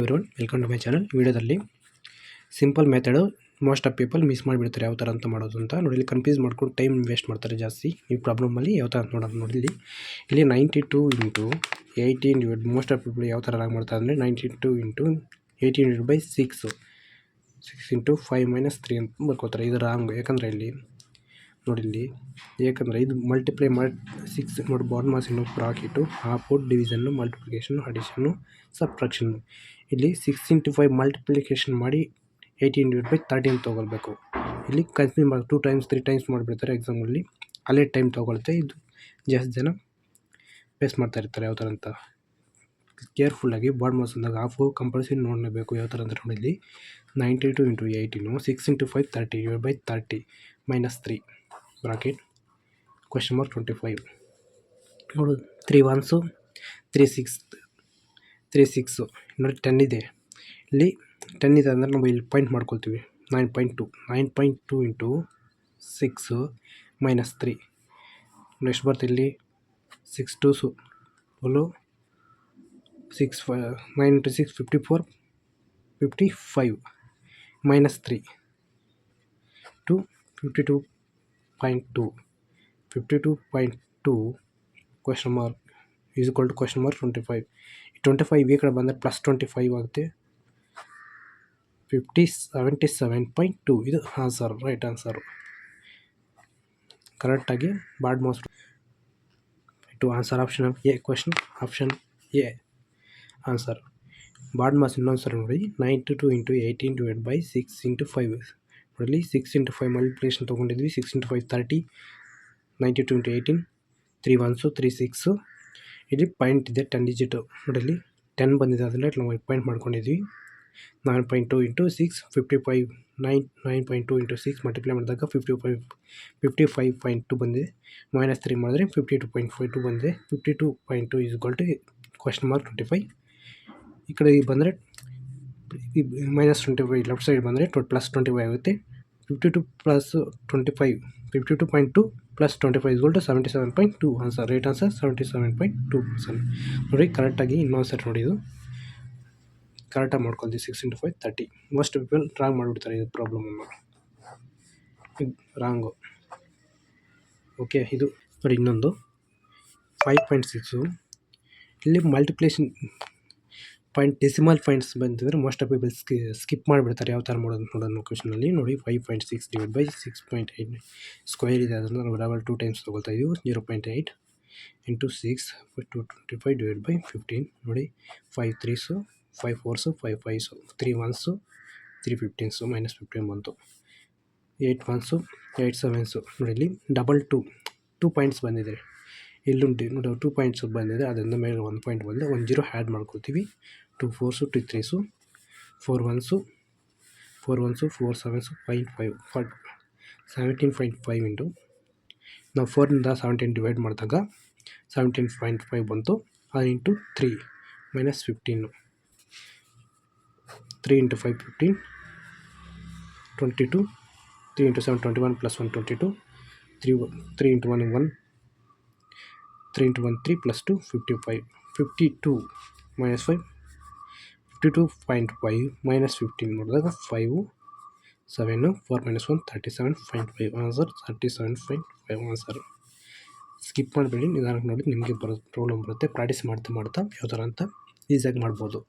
Everyone welcome to my channel. ವಿಡಿಯೋದಲ್ಲಿ simple method most of people miss ಮಾಡಿಬಿಡ್ತಾರೆ ಯಾವ ಥರ ಅಂತ ಮಾಡೋದು ಅಂತ ನೋಡಿ. ಇಲ್ಲಿ ಕನ್ಫ್ಯೂಸ್ ಮಾಡ್ಕೊಂಡು ಟೈಮ್ ವೇಸ್ಟ್ ಮಾಡ್ತಾರೆ ಜಾಸ್ತಿ. ಈ ಪ್ರಾಬ್ಲಮಲ್ಲಿ ಯಾವ ಥರ ನೋಡೋದು ನೋಡಿ. ಇಲ್ಲಿ 92 into 18 divide most of people ಯಾವ ಥರ ಮಾಡ್ತಾರೆ ಅಂದರೆ 92 ಇಂಟು 18 ಡಿವೈಡ್ ಬೈ 6 ಇಂಟು 5 - 3 ಅಂತ ಬರ್ಕೋತಾರೆ. ಇದು ರಾಂಗ್. ಯಾಕಂದರೆ ಇಲ್ಲಿ ನೋಡಿ, ಇಲ್ಲಿ ಯಾಕಂದರೆ ಇದು ಮಲ್ಟಿಪ್ಲೈ ಮಾಡಿ 6 ನೋಡಿ. ಬಾಡ್ ಮಾಸ್ ಇನ್ನು ಬ್ರಾಕೆಟು ಹಾಫು ಡಿವಿಷನ್ನು ಮಲ್ಟಿಪ್ಲಿಕೇಶನ್ನು ಅಡಿಷನ್ನು ಸಬ್ಟ್ರಾಕ್ಷನ್ನು. ಇಲ್ಲಿ 6 ಇಂಟು 5 ಮಲ್ಟಿಪ್ಲಿಕೇಶನ್ ಮಾಡಿ 18 ಡಿವೈಡ್ ಬೈ 13 ತೊಗೊಳ್ಬೇಕು. ಇಲ್ಲಿ ಕನ್ಫ್ಯೂಸ್ ಮಾಡಿ 2 ಟೈಮ್ಸ್ 3 ಟೈಮ್ಸ್ ಮಾಡಿಬಿಡ್ತಾರೆ ಎಕ್ಸಾಮಲ್ಲಿ. ಅಲ್ಲೇ ಟೈಮ್ ತೊಗೊಳುತ್ತೆ. ಇದು ಜಾಸ್ತಿ ಜನ ಫೇಸ್ ಮಾಡ್ತಾ ಇರ್ತಾರೆ ಯಾವ ಥರ ಅಂತ. ಕೇರ್ಫುಲ್ಲಾಗಿ ಬಾಡ್ ಮಾಸ್ ಅಂದಾಗ ಹಾಫು ಕಂಪಲ್ಸರಿ ನೋಡಲೇಬೇಕು ಯಾವ ಥರ ಅಂದರೆ ನೋಡಿ. ಇಲ್ಲಿ 92 into 18 6 into 5 30 divide by 30 -3 bracket question mark 25 ನೋಡು. 3 1s 3 6 ನೋಡಿ. 10 ಇದೆ. ಇಲ್ಲಿ 10 ಇದೆ ಅಂದರೆ ನಾವು ಇಲ್ಲಿ ಪಾಯಿಂಟ್ ಮಾಡ್ಕೊಳ್ತೀವಿ. 9.2 ಇಂಟು 6 -3 ನೆಕ್ಸ್ಟ್ ಬರ್ತು. ಇಲ್ಲಿ 6 2s 6 9 into 6 54 55 -3 to 52.2 question mark is equal to question mark 25. 25 ಈ ಕಡೆ ಬಂದರೆ +25 ಆಗುತ್ತೆ. 77.2 ಇದು ಆನ್ಸರ್, ರೈಟ್ ಆನ್ಸರು. ಕರೆಕ್ಟಾಗಿ BODMAS to answer option A question option A answer. BODMAS ಇನ್ನೊಂದು ಸರಿ ನೋಡಿ. 92 ಇಂಟು 18 ಡಿವೈಡ್ ಬೈ 6 ಇಂಟು 5 ನೋಡಿ. 6 ಇಂಟು 5 ಮಲ್ಟಿಪ್ಲಿಕೇಶನ್ ತೊಗೊಂಡಿದ್ವಿ. 6 ಇಂಟು 5 30 92 ಇಂಟು 18 3 1s 3 6 ಇಲ್ಲಿ ಪಾಯಿಂಟ್ ಇದೆ 10 ಡಿಜಿಟು ನೋಡಿ. ಇಲ್ಲಿ 10 ಬಂದಿದೆ. ಅದರಲ್ಲಿ ನಾವು ಪಾಯಿಂಟ್ ಮಾಡ್ಕೊಂಡಿದ್ವಿ. 9.2 ಇಂಟು 6 55 9.2 ಇಂಟು 6 ಮಲ್ಟಿಪ್ಲೈ ಮಾಡಿದಾಗ 55.2 ಬಂದಿದೆ. -3 ಮಾಡಿದ್ರೆ 52.52 ಬಂದಿದೆ. 52.2 is equal to question mark 25. ಈ ಕಡೆ ಬಂದರೆ -25 ಲೆಫ್ಟ್ ಸೈಡ್ ಬಂದರೆ +25 ಆಗುತ್ತೆ. 52 + 25 52.2 + 25 is equal to 77.2 answer, right answer 77.2% ನೋಡಿ. ಕರೆಕ್ಟಾಗಿ ಇನ್ನೊಂದು ಸರಿ ನೋಡಿ. ಇದು ಕರೆಕ್ಟಾಗಿ ಮಾಡ್ಕೊಳ್ತೀವಿ. 6 ಇಂಟು 5 30 ಮೋಸ್ಟ್ ಪೀಪಲ್ ರಾಂಗ್ ಮಾಡಿಬಿಡ್ತಾರೆ ಇದು ಪ್ರಾಬ್ಲಮನ್ನು. ರಾಂಗು. ಓಕೆ, ಇದು ನೋಡಿ. ಇನ್ನೊಂದು 5.6 ಇಲ್ಲಿ ಮಲ್ಟಿಪ್ಲಿಕೇಶನ್ ಪಾಯಿಂಟ್ ಡೆಸಿಮಲ್ ಪಾಯಿಂಟ್ಸ್ ಬಂದಿದ್ರೆ ಮೋಸ್ಟ್ ಆಫ್ ಪೀಪಲ್ ಸ್ಕಿಪ್ ಮಾಡಿಬಿಡ್ತಾರೆ ಯಾವ ಥರ ನೋಡೋದು ಕ್ವೆಶ್ಚನಲ್ಲಿ ನೋಡಿ. 5.6 ಡಿವೈಡ್ ಬೈ 6.8 ಸ್ಕ್ವೇರ್ ಇದೆ. ಅದನ್ನು ನಾವು 2 ಟೈಮ್ಸ್ ತೊಗೊಳ್ತಾ ಇದ್ದೀವಿ. 0.8 ಇಂಟು 6 225 ಡಿವೈಡ್ ಬೈ 15 ನೋಡಿ. 5 3s 5 4s 5 5s 3 1s 3 15s -15 ಬಂತು. 8 1s 8 7s ನೋಡಿ. ಇಲ್ಲಿ 2 ಪಾಯಿಂಟ್ಸ್ ಬಂದಿದೆ. ಇಲ್ಲುಂಟು ನೋಡಿ. 2 ಪಾಯಿಂಟ್ಸ್ ಬಂದಿದೆ. ಅದರಿಂದ ಮೇಲೆ 1 ಪಾಯಿಂಟ್ ಬಂದರೆ 1 0 ಆ್ಯಡ್ ಮಾಡ್ಕೊಳ್ತೀವಿ. 2 4s 2 3s 4 1s 4 7s 5 17.5 into ನಾವು 4 ಇಂದ 17 ಡಿವೈಡ್ ಮಾಡಿದಾಗ 17.5 ಬಂತು. ಅದು into 3 -15 3 into 5 15 22 3 into 7 21 + 1 22 3 into 1 1 3 into 1 3 + 2 55 52 -5 52.5 -15 ಮಾಡಿದಾಗ 5 7 4 - 1 37.5 ಆನ್ಸರ್ 37.5 ಆನ್ಸರ್. ಸ್ಕಿಪ್ ಮಾಡಿಬಿಡಿ. ನಿಧಾನಕ್ಕೆ ನೋಡಿ. ನಿಮಗೆ ಪ್ರಾಬ್ಲಮ್ ಬರುತ್ತೆ. ಪ್ರಾಕ್ಟೀಸ್ ಮಾಡ್ತಾ ಯಾವ ಥರ ಅಂತ ಈಸಿಯಾಗಿ ಮಾಡ್ಬೋದು.